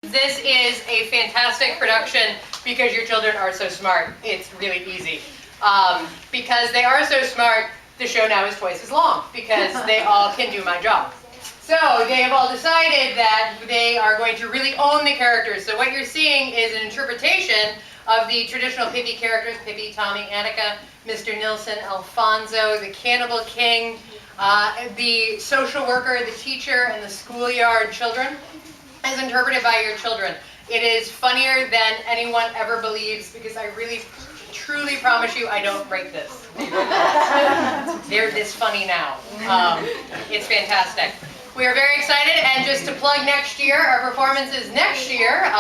This is a fantastic production because your children are so smart. It's really easy. Because they are so smart, the show now is twice as long because they all can do my job. So they have all decided that they are going to really own the characters. So what you're seeing is an interpretation of the traditional Pippi characters, Pippi, Tommy, Annika, Mr. Nilsson, Alfonso, the Cannibal King, the social worker, the teacher, and the schoolyard children, as interpreted by your children. It is funnier than anyone ever believes because I really, truly promise you I don't write this. They're this funny now. It's fantastic. We are very excited, and just to plug next year, our performances next year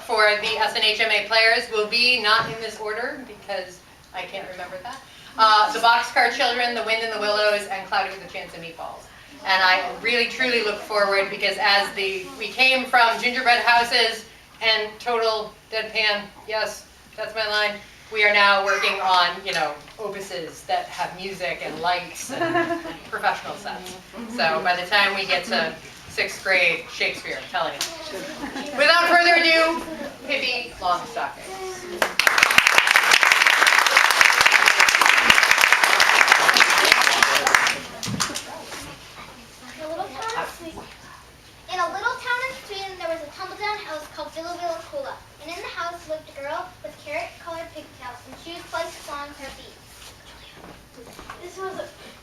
for the SNHMA Players will be not in this order because I can't remember that. The Boxcar Children, The Wind in the Willows, and Cloudy with a Chance of Meatballs. And I really, truly look forward because as we came from gingerbread houses and total deadpan, yes, that's my line, we are now working on, opuses that have music and lights and professional sets. So by the time we get to 6th grade Shakespeare, I'm telling you. Without further ado, Pippi Longstockings. In a little town in Sweden, there was a tumble-down house called Villa Kula, and in the house lived a girl with carrot-colored pigtails and shoes twice as long as her feet. This was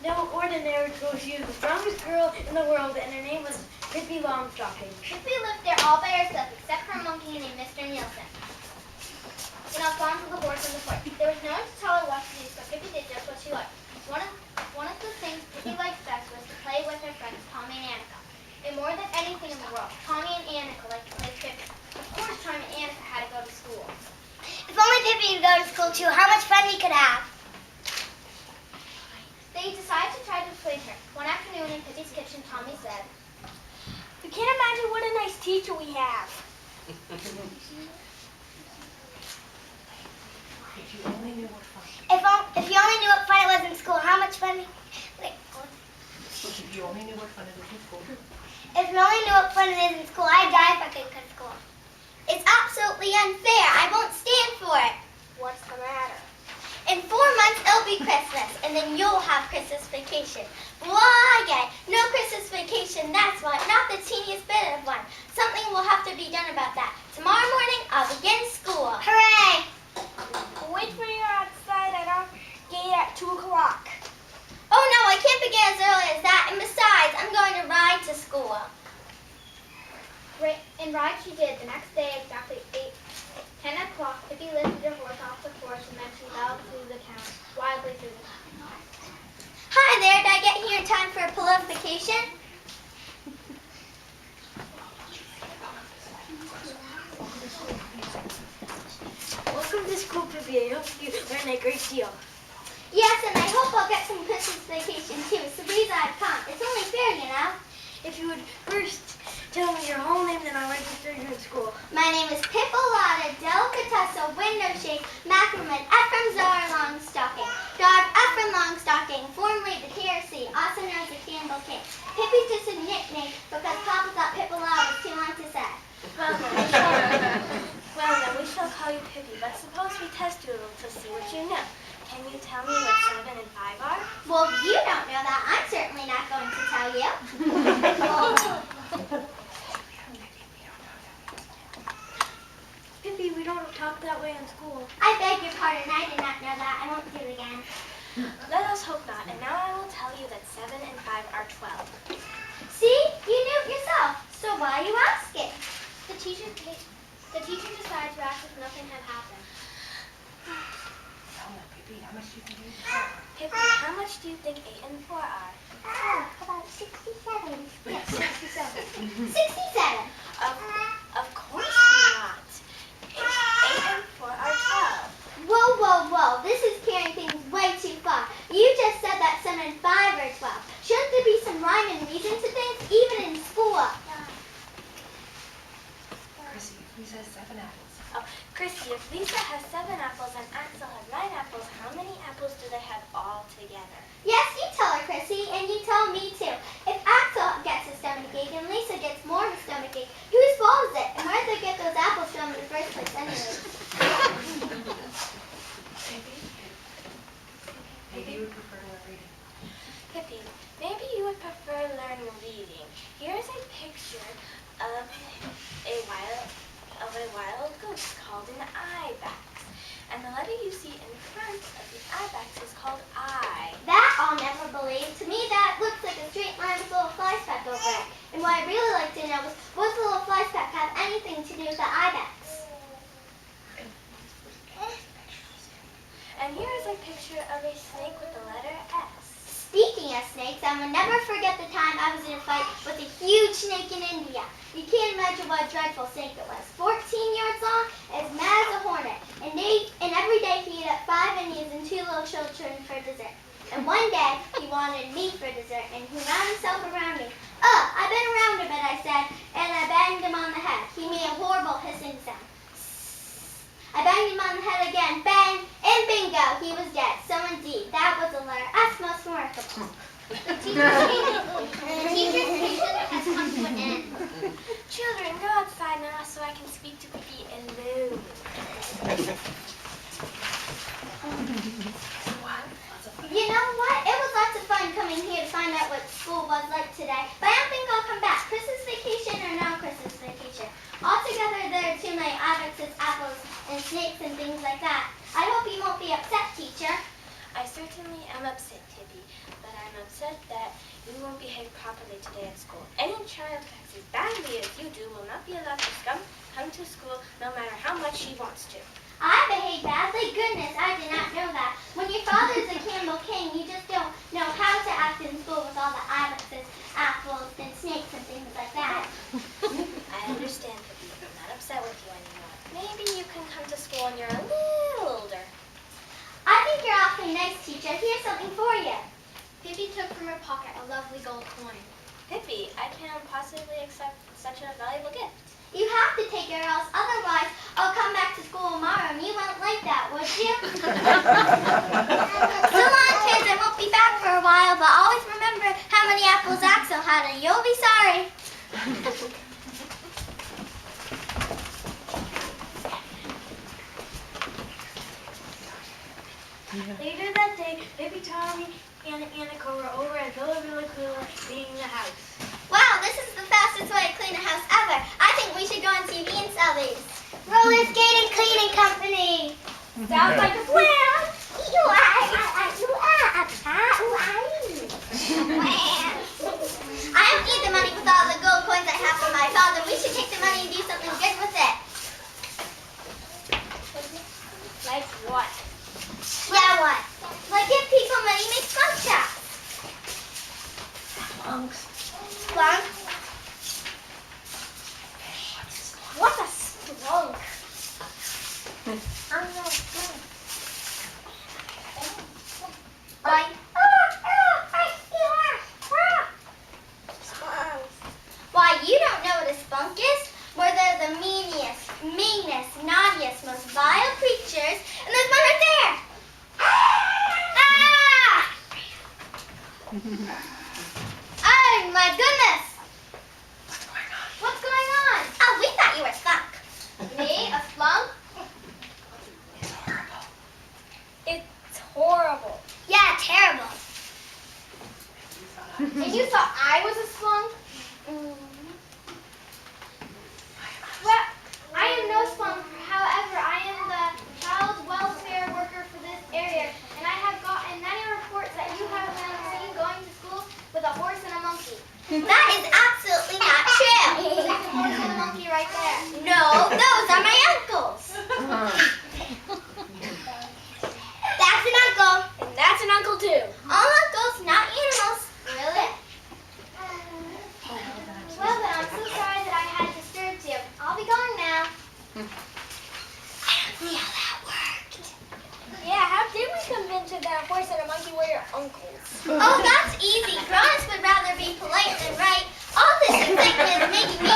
no ordinary girl. She was the strongest girl in the world, and her name was Pippi Longstocking. Pippi lived there all by herself, except for a monkey named Mr. Nilsson, and Alfonso the horse and the foot. There was no one to tell her what to do, so Pippi did just what she liked. One of the things Pippi liked best was to play with her friends Tommy and Annika. And more than anything in the world, Tommy and Annika liked to play with Pippi. Of course, Tommy and Annika had to go to school. If only Pippi could go to school too, how much fun we could have. They decided to try to persuade her. One afternoon in Pippi's kitchen, Tommy said, You can't imagine what a nice teacher we have. If you only knew what fun. If you only knew what fun it was in school, how much fun If you only knew what fun it is in school. If you only knew what fun it is in school, I'd die if I could go to school. It's absolutely unfair. I won't stand for it. What's the matter? In 4 months, it'll be Christmas, and then you'll have Christmas vacation. Why, again, no Christmas vacation, that's why, not the teeniest bit of one. Something will have to be done about that. Tomorrow morning, I'll begin school. Hooray! Wait for you outside at our gate at 2 o'clock. Oh no, I can't begin as early as that, and besides, I'm going to ride to school. And ride she did. The next day, exactly 10 o'clock, Pippi lifted her horse off the porch and then she galloped through the town, wildly through the town. Hi there, did I get here in time for a pullification? Welcome to school, Pippi. I hope you learn a great deal. Yes, and I hope I'll get some Christmas vacation too, so please I'd come. It's only fair, you know. If you would first tell me your whole name, then I'll register you in school. My name is Pippalata, Delicatesso, Window Shade, Mackerman, Ephraim Zara Longstocking, daughter of Ephraim Longstocking, formerly the KRC, also known as the Cannibal King. Pippi's just a nickname because Papa thought Pippalata was too long to say. Well then, we shall call you Pippi, but suppose we test you a little to see what you know. Can you tell me what 7 and 5 are? Well, if you don't know that, I'm certainly not going to tell you. Pippi, we don't talk that way in school. I beg your pardon, I did not know that. I won't do it again. Let us hope not. And now I will tell you that 7 and 5 are 12. See? You knew it yourself. So why are you asking? The teacher decided to ask if nothing had happened. Pippi, how much do you think you Pippi, how much do you think 8 and 4 are? About 67. Yes, 67. 67. Of course not. 8 and 4 are 12. Whoa, whoa, whoa. This is carrying things way too far. You just said that 7 and 5 are 12. Shouldn't there be some rhyme and reason to things, even in school? Chrissy, he says 7 apples. Oh, Chrissy, if Lisa has 7 apples and Axel has 9 apples, how many apples do they have all together? Yes, you tell her, Chrissy, and you tell me too. If Axel gets a stomachache and Lisa gets more of a stomachache, whose fault is it? And where's the I was in a fight with a huge snake in India. You can't imagine what a dreadful snake it was. 14 yards long, as mad as a hornet. And every day he ate up 5 Indians and 2 little children for dessert. And one day he wanted me for dessert, and he wound himself around me. I've been around a bit, I said, and I banged him on the head. He made a horrible hissing sound. I banged him on the head again, bang, and bingo, he was dead. So indeed, that was a letter S most remarkable. The teacher's patience has come to an end. Children, go outside now so I can speak to Pippi alone. You know what? It was lots of fun coming here to find out what school was like today, but I don't think I'll come back. Christmas vacation or no Christmas vacation. Altogether, there are too many ibexes, apples, and snakes and things like that. I hope you won't be upset, teacher. I certainly am upset, Pippi, but I'm upset that you won't behave properly today at school. Any child who acts as badly as you do will not be allowed to come to school no matter how much she wants to. I behaved badly. Goodness, I did not know that. When your father's a Campbell King, you just don't know how to act in school with all the ibexes, apples, and snakes and things like that. I understand, Pippi. I'm not upset with you anymore. Maybe you can come to school when you're a little older. I think you're awfully nice, teacher. Here's something for you. Pippi took from her pocket a lovely gold coin. Pippi, I can't possibly accept such a valuable gift. You have to take it or else otherwise I'll come back to school tomorrow and you won't like that, would you? So long, kids. I won't be back for a while, but always remember how many apples Axel had and you'll be sorry. Later that day, Pippi, Tommy, and Annika were over at Villa Cooler cleaning the house. Wow, this is the fastest way to clean a house ever. I think we should go on TV and sell these. Roller skating cleaning company. Sounds like a plan. I don't need the money with all the gold coins I have from my father. We should take the money and do something good with it. Like what? Yeah, what? Like give people money, make skunk traps. Splunk? What's a splunk? Why? Why, you don't know what a spunk is? Well, they're the meanest, naughtiest, most vile creatures. And there's one right there. Ah! Oh, my goodness. What's going on? Oh, we thought you were a skunk. Me? A spunk? It's horrible. Yeah, terrible. And you thought I was a slunk? Well, I am no slunk. However, I am the child welfare worker for this area, and I have gotten many reports that you have been seen going to school with a horse and a monkey. That is absolutely not true. There's a horse and a monkey right there. No, those are my uncles. That's an uncle. And that's an uncle too. All uncles, not animals. Really? Well then, I'm so sorry that I had disturbed you. I'll be going now. I don't see how that worked. Yeah, how did we convince you that a horse and a monkey were your uncles? Oh, that's easy. Grown-ups would rather be polite than right. All this excitement is making me